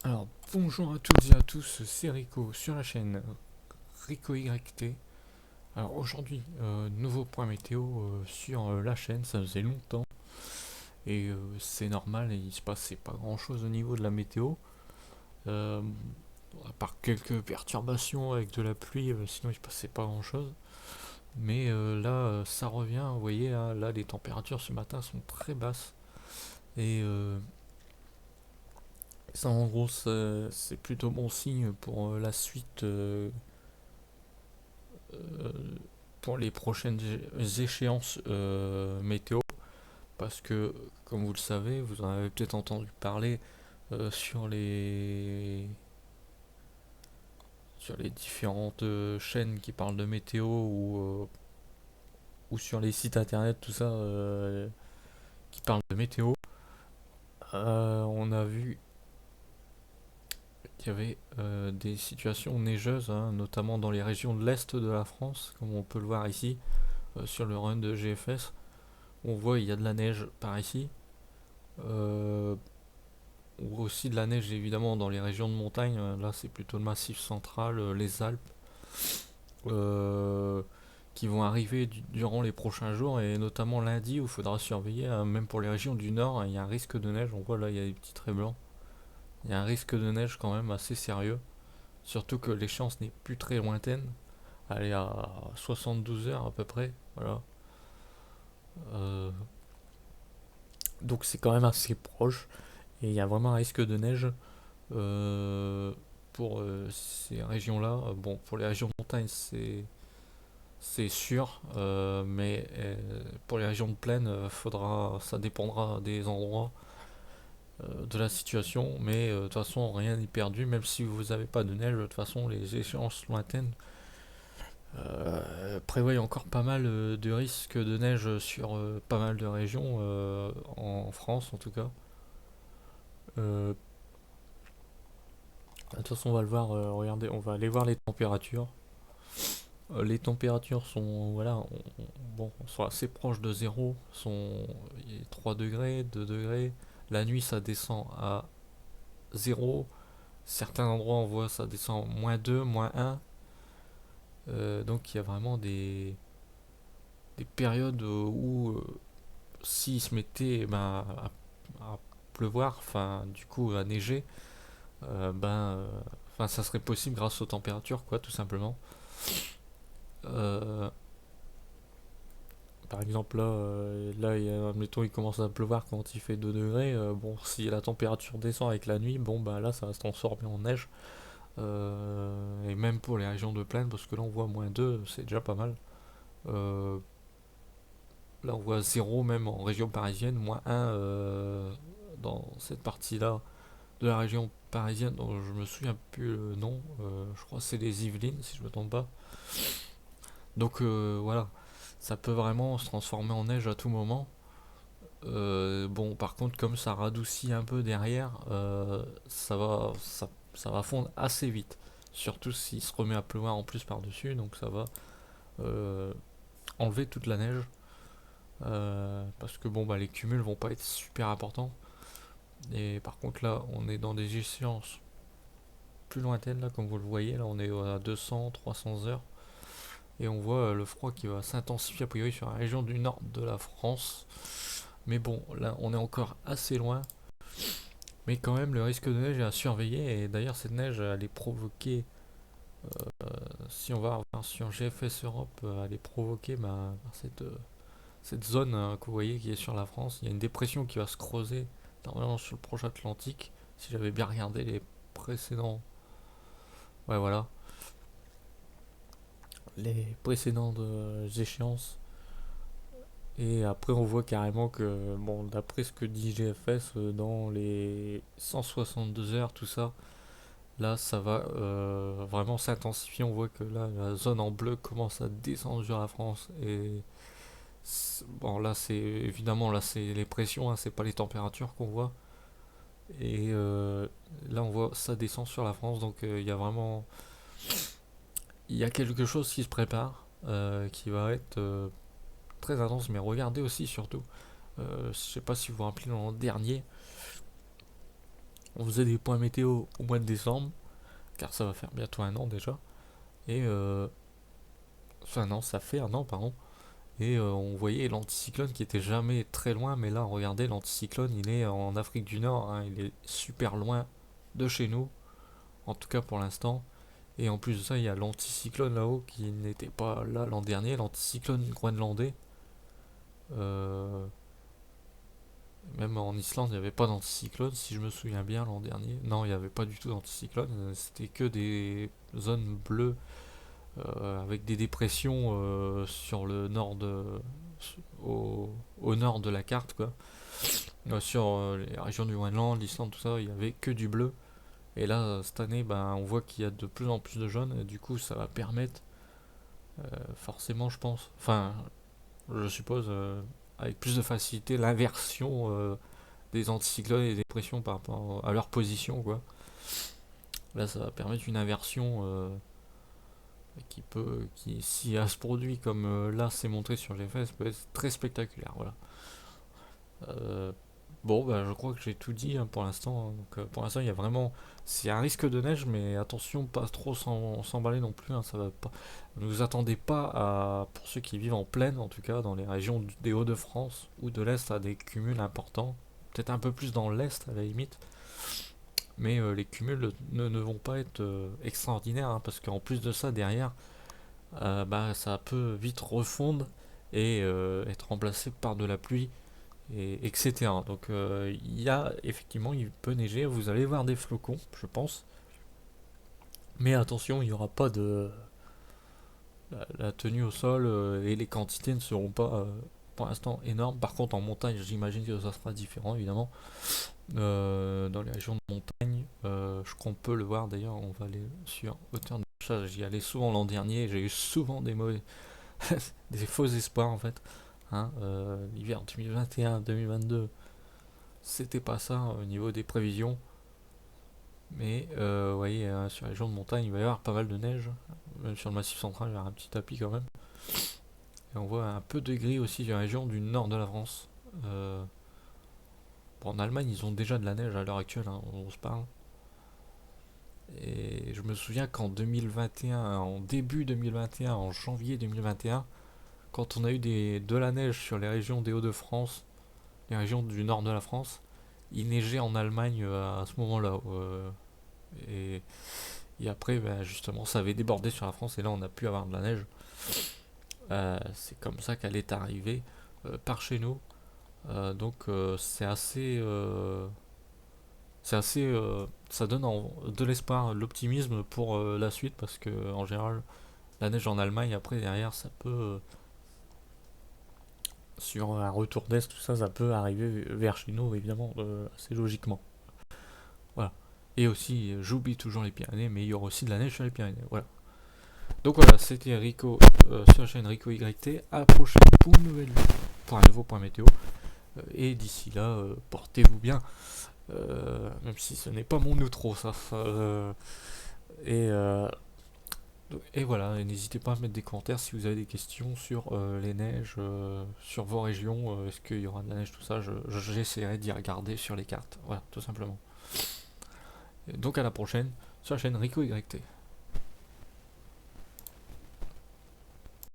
Alors, bonjour à toutes et à tous, c'est Rico sur la chaîne Rico YT. Alors aujourd'hui, nouveau point météo sur la chaîne, ça faisait longtemps et c'est normal, et il se passait pas grand chose au niveau de la météo. Euh, à part quelques perturbations avec de la pluie, sinon il se passait pas grand chose. Mais là, ça revient, vous voyez, là les températures ce matin sont très basses et ça en gros c'est plutôt bon signe pour la suite. Euh, pour les prochaines échéances météo, parce que, comme vous le savez, vous en avez peut-être entendu parler sur les différentes chaînes qui parlent de météo ou sur les sites internet, tout ça, qui parlent de météo. On a vu qu'il y avait des situations neigeuses, hein, notamment dans les régions de l'Est de la France, comme on peut le voir ici, sur le run de GFS. On voit il y a de la neige par ici. Euh, ou aussi de la neige évidemment dans les régions de montagne. Là, c'est plutôt le massif central, les Alpes, euh, qui vont arriver durant les prochains jours et notamment lundi où il faudra surveiller, même pour les régions du nord, il y a un risque de neige. On voit là, il y a des petits traits blancs. Il y a un risque de neige quand même assez sérieux. Surtout que l'échéance n'est plus très lointaine. Elle est à 72 heures à peu près. Voilà. Euh, donc c'est quand même assez proche. Et il y a vraiment un risque de neige. Euh, pour ces régions-là, bon, pour les régions de montagne, c'est sûr, mais pour les régions de plaine, ça dépendra des endroits, de la situation, mais de toute façon, rien n'est perdu, même si vous n'avez pas de neige, de toute façon, les échéances lointaines prévoient encore pas mal de risques de neige sur pas mal de régions, en France en tout cas. Euh, de toute façon, on va le voir, regardez, on va aller voir les températures. Les températures sont, voilà, bon, sont assez proches de zéro, il y a 3 degrés, 2 degrés. La nuit, ça descend à zéro. Certains endroits, on voit ça descend -2, -1. Donc il y a vraiment des périodes où s'il se mettait à pleuvoir, enfin du coup à neiger, enfin ça serait possible grâce aux températures, quoi, tout simplement. Euh, Par exemple, admettons, il commence à pleuvoir quand il fait 2 degrés. Bon, si la température descend avec la nuit, bon, bah là, ça va se transformer en neige. Et même pour les régions de plaine, parce que là, on voit -2, c'est déjà pas mal. Euh, Là, on voit zéro même en région parisienne, -1 dans cette partie-là de la région parisienne, dont je me souviens plus le nom. Je crois que c'est les Yvelines, si je me trompe pas. Donc voilà, ça peut vraiment se transformer en neige à tout moment. Bon, par contre, comme ça radoucit un peu derrière, ça va fondre assez vite. Surtout s'il se remet à pleuvoir en plus par-dessus, donc ça va euh, enlever toute la neige. Parce que bon, bah, les cumuls vont pas être super importants. Et par contre, là, on est dans des échéances plus lointaines, là, comme vous le voyez. Là, on est à 200, 300 heures. Et on voit le froid qui va s'intensifier a priori sur la région du nord de la France. Mais bon, là, on est encore assez loin. Mais quand même, le risque de neige est à surveiller. Et d'ailleurs, cette neige, elle est provoquée. Si on va voir sur GFS Europe, elle est provoquée par cette zone que vous voyez qui est sur la France. Il y a une dépression qui va se creuser normalement sur le proche Atlantique. Si j'avais bien regardé les précédents. Ouais, voilà. Les précédentes échéances. Et après, on voit carrément que, bon, d'après ce que dit GFS, dans les 162 heures, tout ça, là, ça va vraiment s'intensifier. On voit que là, la zone en bleu commence à descendre sur la France. Et bon, là, c'est évidemment là, c'est les pressions, hein, c'est pas les températures qu'on voit. Et là, on voit ça descend sur la France. Donc, il y a quelque chose qui se prépare, qui va être très intense. Mais regardez aussi, surtout, je sais pas si vous vous rappelez l'an dernier, on faisait des points météo au mois de décembre, car ça va faire bientôt un an déjà. Et enfin non, ça fait un an, pardon. Et on voyait l'anticyclone qui était jamais très loin, mais là, regardez, l'anticyclone, il est en Afrique du Nord, hein, il est super loin de chez nous, en tout cas pour l'instant. Et en plus de ça, il y a l'anticyclone là-haut qui n'était pas là l'an dernier, l'anticyclone groenlandais. Euh, Même en Islande, il n'y avait pas d'anticyclone, si je me souviens bien l'an dernier. Non, il n'y avait pas du tout d'anticyclone, c'était que des zones bleues avec des dépressions sur le nord au, au nord de la carte, quoi. Sur les régions du Groenland, l'Islande, tout ça, il y avait que du bleu. Et là, cette année, ben, on voit qu'il y a de plus en plus de jaune, et du coup, ça va permettre, forcément, je pense, enfin, je suppose, avec plus de facilité, l'inversion des anticyclones et des dépressions par rapport à leur position, quoi. Là, ça va permettre une inversion qui, si elle se produit comme là c'est montré sur GFS, peut être très spectaculaire. Voilà. Euh, bon, bah, je crois que j'ai tout dit hein, pour l'instant. Donc, pour l'instant, il y a vraiment, c'est un risque de neige, mais attention, pas trop s'emballer non plus. Hein, ça va pas. Ne vous attendez pas à, pour ceux qui vivent en plaine, en tout cas dans les régions des Hauts-de-France ou de l'Est, à des cumuls importants. Peut-être un peu plus dans l'Est à la limite. Mais les cumuls ne vont pas être extraordinaires hein, parce qu'en plus de ça, derrière, bah, ça peut vite refondre et être remplacé par de la pluie, etc. Donc il y a effectivement, il peut neiger, vous allez voir des flocons, je pense. Mais attention, il n'y aura pas de... La tenue au sol et les quantités ne seront pas pour l'instant énormes. Par contre, en montagne, j'imagine que ça sera différent, évidemment. Dans les régions de montagne, je crois qu'on peut le voir d'ailleurs, on va aller sur hauteur de chat. J'y allais souvent l'an dernier, j'ai eu souvent des mauvais, des faux espoirs en fait. Hein, l'hiver 2021-2022, c'était pas ça au niveau des prévisions. Mais vous voyez, sur les régions de montagne, il va y avoir pas mal de neige. Même sur le massif central, il y aura un petit tapis quand même. Et on voit un peu de gris aussi sur la région du nord de la France. Bon, en Allemagne, ils ont déjà de la neige à l'heure actuelle, hein, on se parle. Et je me souviens qu'en 2021, en début 2021, en janvier 2021, quand on a eu de la neige sur les régions des Hauts-de-France, les régions du nord de la France, il neigeait en Allemagne à ce moment-là. Et, et après, ben, justement, ça avait débordé sur la France et là, on a pu avoir de la neige. C'est comme ça qu'elle est arrivée par chez nous. Donc, ça donne de l'espoir, de l'optimisme pour la suite parce que en général, la neige en Allemagne, après derrière, ça peut sur un retour d'est, tout ça, ça peut arriver vers chez nous, évidemment, assez logiquement. Voilà. Et aussi, j'oublie toujours les Pyrénées, mais il y aura aussi de la neige sur les Pyrénées. Voilà. Donc voilà, c'était Rico sur la chaîne Rico YT. À la prochaine pour un nouveau point météo. Et d'ici là, portez-vous bien. Même si ce n'est pas mon outro, ça. Et, euh, et voilà, n'hésitez pas à mettre des commentaires si vous avez des questions sur les neiges, sur vos régions, est-ce qu'il y aura de la neige, tout ça, j'essaierai d'y regarder sur les cartes, voilà, tout simplement. Et donc à la prochaine sur la chaîne Rico YT.